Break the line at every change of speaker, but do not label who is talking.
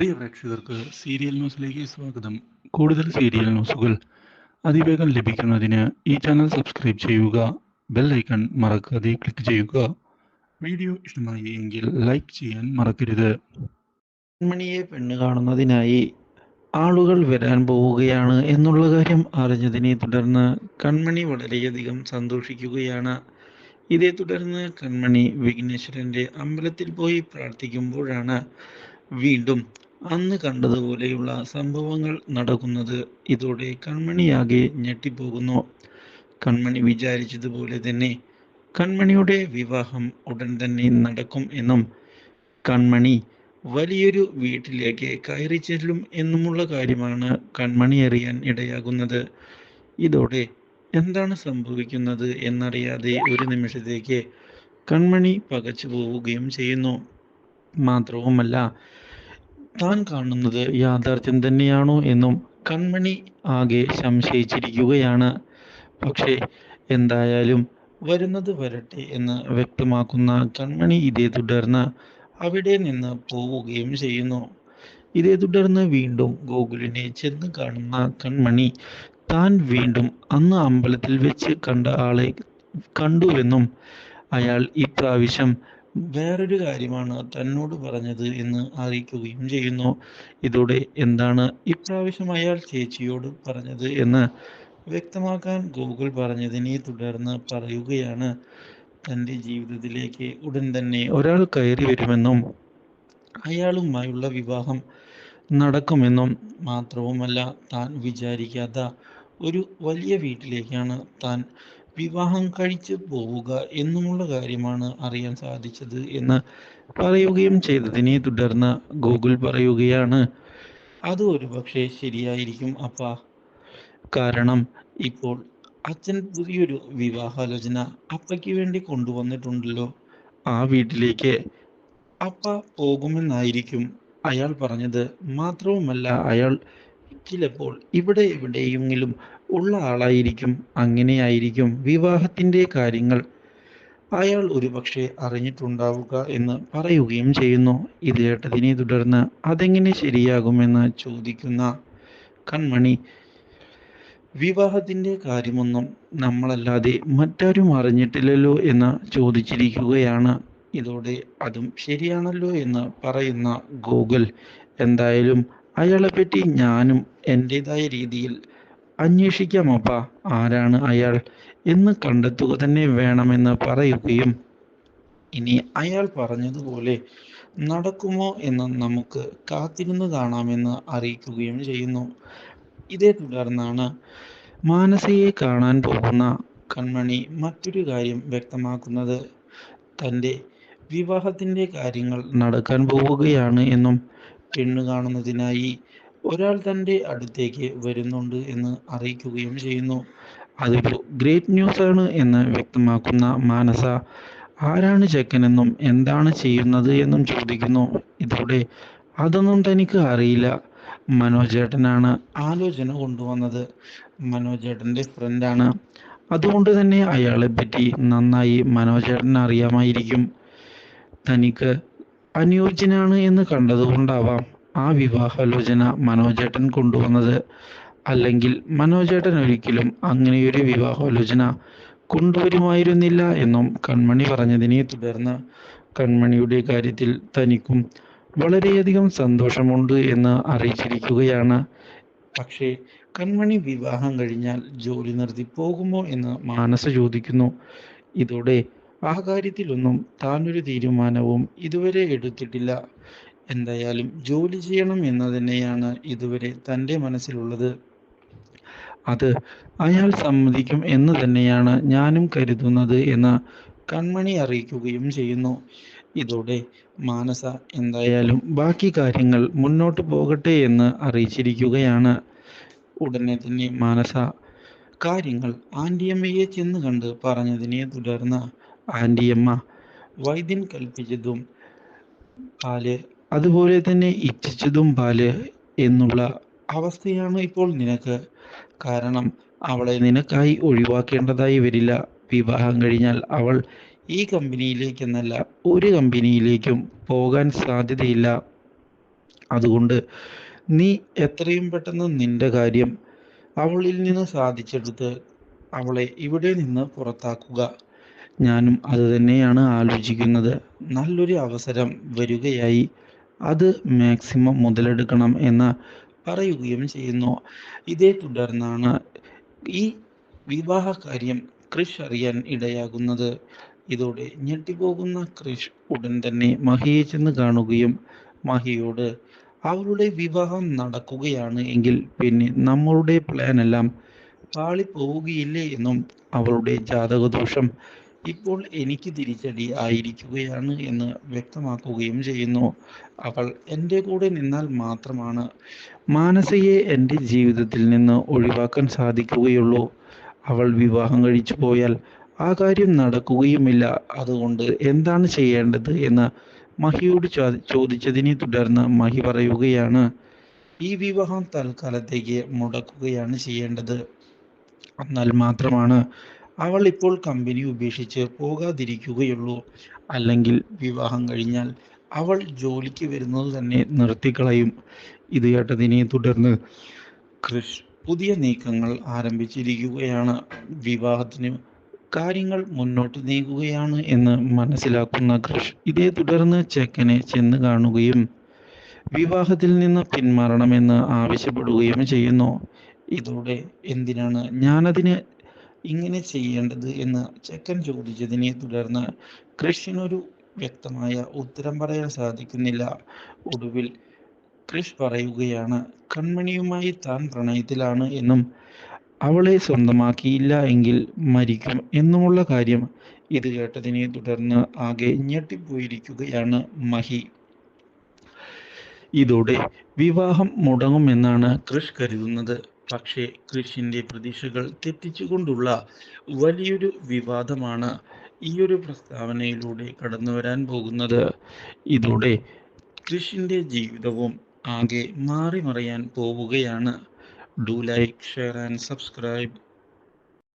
പ്രിയ പ്രേക്ഷകർക്ക് സീരിയൽ ന്യൂസിലേക്ക് സ്വാഗതം. കൂടുതൽ സീരിയൽ ന്യൂസുകൾ അതിവേഗം ലഭിക്കുന്നതിന് ഈ ചാനൽ സബ്സ്ക്രൈബ് ചെയ്യുക. ബെൽ ഐക്കൺ മറക്കാതെ ക്ലിക്ക് ചെയ്യുക. വീഡിയോ ഇഷ്ടമായി എങ്കിൽ ലൈക്ക് ചെയ്യാൻ മറക്കരുത്.
കൺമണിയെ പെണ്ണ് കാണുന്നതിനായി ആളുകൾ വരാൻ പോവുകയാണ് എന്നുള്ള കാര്യം അറിഞ്ഞതിനെ തുടർന്ന് കൺമണി വളരെയധികം സന്തോഷിക്കുകയാണ്. ഇതേ തുടർന്ന് കൺമണി വിഘ്നേശ്വരന്റെ അമ്പലത്തിൽ പോയി പ്രാർത്ഥിക്കുമ്പോഴാണ് വീണ്ടും അന്ന് കണ്ടതുപോലെയുള്ള സംഭവങ്ങൾ നടക്കുന്നത്. ഇതോടെ കൺമണിയാകെ ഞെട്ടിപ്പോകുന്നു. കൺമണി വിചാരിച്ചതുപോലെ തന്നെ കൺമണിയുടെ വിവാഹം ഉടൻ തന്നെ നടക്കും എന്നും കൺമണി വലിയൊരു വീട്ടിലേക്ക് കയറി ചെല്ലും എന്നുമുള്ള കാര്യമാണ് കൺമണി അറിയാൻ ഇടയാകുന്നത്. ഇതോടെ എന്താണ് സംഭവിക്കുന്നത് എന്നറിയാതെ ഒരു നിമിഷത്തേക്ക് കൺമണി പകച്ചു പോവുകയും ചെയ്യുന്നു. മാത്രവുമല്ല, താൻ കാണുന്നത് യാഥാർത്ഥ്യം തന്നെയാണോ എന്നും കൺമണി ആകെ സംശയിച്ചിരിക്കുകയാണ്. പക്ഷേ എന്തായാലും വരുന്നത് വരട്ടെ എന്ന് വ്യക്തമാക്കുന്ന കൺമണി ഇതേ തുടർന്ന് അവിടെ നിന്ന് പോവുകയും ചെയ്യുന്നു. ഇതേ തുടർന്ന് വീണ്ടും ഗോകുലിനെ ചെന്ന് കാണുന്ന കൺമണി താൻ വീണ്ടും അന്ന് അമ്പലത്തിൽ വെച്ച് കണ്ട ആളെ കണ്ടുവെന്നും അയാൾ ഇപ്രാവശ്യം വേറൊരു കാര്യമാണ് തന്നോട് പറഞ്ഞത് എന്ന് അറിയിക്കുകയും ചെയ്യുന്നു. ഇതോടെ എന്താണ് ഇപ്രാവശ്യം അയാൾ ചേച്ചിയോട് പറഞ്ഞത് എന്ന് വ്യക്തമാക്കാൻ ഗോകുൽ പറഞ്ഞതിനെ തുടർന്ന് പറയുകയാണ്, തൻ്റെ ജീവിതത്തിലേക്ക് ഉടൻ തന്നെ ഒരാൾ കയറി വരുമെന്നും അയാളുമായുള്ള വിവാഹം നടക്കുമെന്നും മാത്രവുമല്ല, താൻ വിചാരിക്കാത്ത ഒരു വലിയ വീട്ടിലേക്കാണ് താൻ വിവാഹം കഴിച്ച് പോവുക എന്നുമുള്ള കാര്യമാണ് അറിയാൻ സാധിച്ചത് എന്ന് പറയുകയും ചെയ്തതിനെ തുടർന്ന് ഗൂഗിൾ പറയുകയാണ്, അത് ഒരുപക്ഷെ ശരിയായിരിക്കും അപ്പാ. കാരണം ഇപ്പോൾ അച്ഛൻ പുതിയൊരു വിവാഹാലോചന അപ്പയ്ക്ക് വേണ്ടി കൊണ്ടുവന്നിട്ടുണ്ടല്ലോ. ആ വീട്ടിലേക്ക് അപ്പ പോകുമെന്നായിരിക്കും അയാൾ പറഞ്ഞത്. മാത്രവുമല്ല, അയാൾ ചിലപ്പോൾ ഇവിടെ എവിടെയെങ്കിലും ഉള്ള ആളായിരിക്കും. അങ്ങനെയായിരിക്കും വിവാഹത്തിൻ്റെ കാര്യങ്ങൾ അയാൾ ഒരുപക്ഷെ അറിഞ്ഞിട്ടുണ്ടാവുക എന്ന് പറയുകയും ചെയ്യുന്നു. ഇത് കേട്ടതിനെ തുടർന്ന് അതെങ്ങനെ ശരിയാകുമെന്ന് ചോദിക്കുന്ന കൺമണി, വിവാഹത്തിൻ്റെ കാര്യമൊന്നും നമ്മളല്ലാതെ മറ്റാരും അറിഞ്ഞിട്ടില്ലല്ലോ എന്ന് ചോദിച്ചിരിക്കുകയാണ്. ഇതോടെ അതും ശരിയാണല്ലോ എന്ന് പറയുന്ന ഗോകുൽ, എന്തായാലും അയാളെപ്പറ്റി ഞാനും എൻ്റെതായ രീതിയിൽ അന്വേഷിക്കാം അപ്പ, ആരാണ് അയാൾ എന്ന് കണ്ടെത്തുക തന്നെ വേണമെന്ന് പറയുകയും ഇനി അയാൾ പറഞ്ഞതുപോലെ നടക്കുമോ എന്ന് നമുക്ക് കാത്തിരുന്ന് കാണാമെന്ന് അറിയിക്കുകയും ചെയ്യുന്നു. ഇതേ തുടർന്നാണ് മാനസയെ കാണാൻ പോകുന്ന കൺമണി മറ്റൊരു കാര്യം വ്യക്തമാക്കുന്നത്. തൻ്റെ വിവാഹത്തിൻ്റെ കാര്യങ്ങൾ നടക്കാൻ പോവുകയാണ് എന്നും പെണ്ണ് കാണുന്നതിനായി ഒരാൾ തൻ്റെ അടുത്തേക്ക് വരുന്നുണ്ട് എന്ന് അറിയിക്കുകയും ചെയ്യുന്നു. അതൊരു ഗ്രേറ്റ് ന്യൂസ് ആണ് എന്ന് വ്യക്തമാക്കുന്ന മാനസ, ആരാണ് ചെക്കനെന്നും എന്താണ് ചെയ്യുന്നത് എന്നും ചോദിക്കുന്നു. ഇതോടെ അതൊന്നും തനിക്ക് അറിയില്ല, മനോജേട്ടനാണ് ആലോചന കൊണ്ടുവന്നത്. മനോജേട്ടൻ്റെ ഫ്രണ്ടാണ്, അതുകൊണ്ട് തന്നെ അയാളെ പറ്റി നന്നായി മനോജേട്ടൻ അറിയാമായിരിക്കും. തനിക്ക് അനുയോജ്യനാണ് എന്ന് കണ്ടതുകൊണ്ടാവാം ആ വിവാഹാലോചന മനോജേട്ടൻ കൊണ്ടുവന്നത്. അല്ലെങ്കിൽ മനോജേട്ടൻ ഒരിക്കലും അങ്ങനെയൊരു വിവാഹാലോചന കൊണ്ടുവരുമായിരുന്നില്ല എന്നും കൺമണി പറഞ്ഞതിനെ തുടർന്ന് കൺമണിയുടെ കാര്യത്തിൽ തനിക്കും വളരെയധികം സന്തോഷമുണ്ട് എന്ന് അറിയിച്ചിരിക്കുകയാണ്. പക്ഷേ കൺമണി വിവാഹം കഴിഞ്ഞാൽ ജോലി നിർത്തി പോകുമോ എന്ന് മാനസ ചോദിക്കുന്നു. ഇതോടെ ആ കാര്യത്തിലൊന്നും താനൊരു തീരുമാനവും ഇതുവരെ എടുത്തിട്ടില്ല. എന്തായാലും ജോലി ചെയ്യണം എന്ന് തന്നെയാണ് ഇതുവരെ തൻ്റെ മനസ്സിലുള്ളത്. അത് അയാൾ സമ്മതിക്കും എന്ന് തന്നെയാണ് ഞാനും കരുതുന്നത് എന്ന് കൺമണി അറിയിക്കുകയും ചെയ്യുന്നു. ഇതോടെ മാനസ എന്തായാലും ബാക്കി കാര്യങ്ങൾ മുന്നോട്ട് പോകട്ടെ എന്ന് അറിയിച്ചിരിക്കുകയാണ്. ഉടനെ തന്നെ മാനസ കാര്യങ്ങൾ ആൻറ്റിയമ്മയെ ചെന്ന് കണ്ട് പറഞ്ഞതിനെ തുടർന്ന് ആൻറ്റിയമ്മ വൈദ്യൻ കൽപ്പിച്ചതും പാല്, അതുപോലെ തന്നെ ഇച്ഛിച്ചതും പാല് എന്നുള്ള അവസ്ഥയാണ് ഇപ്പോൾ നിനക്ക്. കാരണം അവളെ നിനക്കായി ഒഴിവാക്കേണ്ടതായി വരില്ല. വിവാഹം കഴിഞ്ഞാൽ അവൾ ഈ കമ്പനിയിലേക്കെന്നല്ല ഒരു കമ്പനിയിലേക്കും പോകാൻ സാധ്യതയില്ല. അതുകൊണ്ട് നീ എത്രയും പെട്ടെന്ന് നിന്റെ കാര്യം അവളിൽ നിന്ന് സാധിച്ചെടുത്ത് അവളെ ഇവിടെ നിന്ന് പുറത്താക്കുക. ഞാനും അത് തന്നെയാണ് ആലോചിക്കുന്നത്. നല്ലൊരു അവസരം വരികയായി, അത് മാക്സിമം മുതലെടുക്കണം എന്ന് പറയുകയും ചെയ്യുന്നു. ഇതേ തുടർന്നാണ് ഈ വിവാഹ കാര്യം ക്രിഷ് അറിയാൻ ഇടയാകുന്നത്. ഇതോടെ ഞെട്ടിപ്പോകുന്ന ക്രിഷ് ഉടൻ തന്നെ മഹിയെ ചെന്ന് കാണുകയും മഹിയോട് അവളുടെ വിവാഹം നടക്കുകയാണ് എങ്കിൽ പിന്നെ നമ്മളുടെ പ്ലാൻ എല്ലാം പാളിപ്പോവുകയില്ലേ എന്നും അവളുടെ ജാതകദോഷം ഇപ്പോൾ എനിക്ക് തിരിച്ചടി ആയിരിക്കുകയാണ് എന്ന് വ്യക്തമാക്കുകയും ചെയ്യുന്നു. അവൾ എൻ്റെ കൂടെ നിന്നാൽ മാത്രമാണ് മാനസയെ എൻ്റെ ജീവിതത്തിൽ നിന്ന് ഒഴിവാക്കാൻ സാധിക്കുകയുള്ളൂ. അവൾ വിവാഹം കഴിച്ചു പോയാൽ ആ കാര്യം നടക്കുകയുമില്ല. അതുകൊണ്ട് എന്താണ് ചെയ്യേണ്ടത് എന്ന് മഹിയോട് ചോദിച്ചതിനെ തുടർന്ന് മഹി പറയുകയാണ്, ഈ വിവാഹം തൽക്കാലത്തേക്ക് മുടക്കുകയാണ് ചെയ്യേണ്ടത്. എന്നാൽ മാത്രമാണ് അവൾ ഇപ്പോൾ കമ്പനി ഉപേക്ഷിച്ച് പോകാതിരിക്കുകയുള്ളൂ. അല്ലെങ്കിൽ വിവാഹം കഴിഞ്ഞാൽ അവൾ ജോലിക്ക് വരുന്നത് തന്നെ നിർത്തിക്കളയും. ഇത് കേട്ടതിനെ തുടർന്ന് ക്രിഷ് പുതിയ നീക്കങ്ങൾ ആരംഭിച്ചിരിക്കുകയാണ്. വിവാഹത്തിന് കാര്യങ്ങൾ മുന്നോട്ട് നീങ്ങുകയാണ് എന്ന് മനസ്സിലാക്കുന്ന ക്രിഷ് ഇതേ തുടർന്ന് ചെക്കനെ ചെന്ന് കാണുകയും വിവാഹത്തിൽ നിന്ന് പിന്മാറണമെന്ന് ആവശ്യപ്പെടുകയും ചെയ്യുന്നു. ഇതോടെ എന്തിനാണ് ഞാനതിന് ഇങ്ങനെ ചെയ്യേണ്ടത് എന്ന് ചെക്കൻ ചോദിച്ചതിനെ തുടർന്ന് ക്രിഷിനൊരു വ്യക്തമായ ഉത്തരം പറയാൻ സാധിക്കുന്നില്ല. ഒടുവിൽ ക്രിഷ് പറയുകയാണ്, കൺമണിയുമായി താൻ പ്രണയത്തിലാണ് എന്നും അവളെ സ്വന്തമാക്കിയില്ല എങ്കിൽ മരിക്കും എന്നുമുള്ള കാര്യം. ഇത് കേട്ടതിനെ തുടർന്ന് ആകെ ഞെട്ടിപ്പോയിരിക്കുകയാണ് മഹി. ഇതോടെ വിവാഹം മുടങ്ങുമെന്നാണ് ക്രിഷ് കരുതുന്നത്. പക്ഷേ ക്രിഷിന്റെ പ്രതീക്ഷകൾ തെറ്റിച്ചുകൊണ്ടുള്ള വലിയൊരു വിവാദമാണ് ഈയൊരു പ്രസ്താവനയിലൂടെ കടന്നു വരാൻ പോകുന്നത്. ഇതോടെ ക്രിഷിന്റെ ജീവിതവും ആകെ മാറി മറിയാൻ പോവുകയാണ്. Do like, share and subscribe.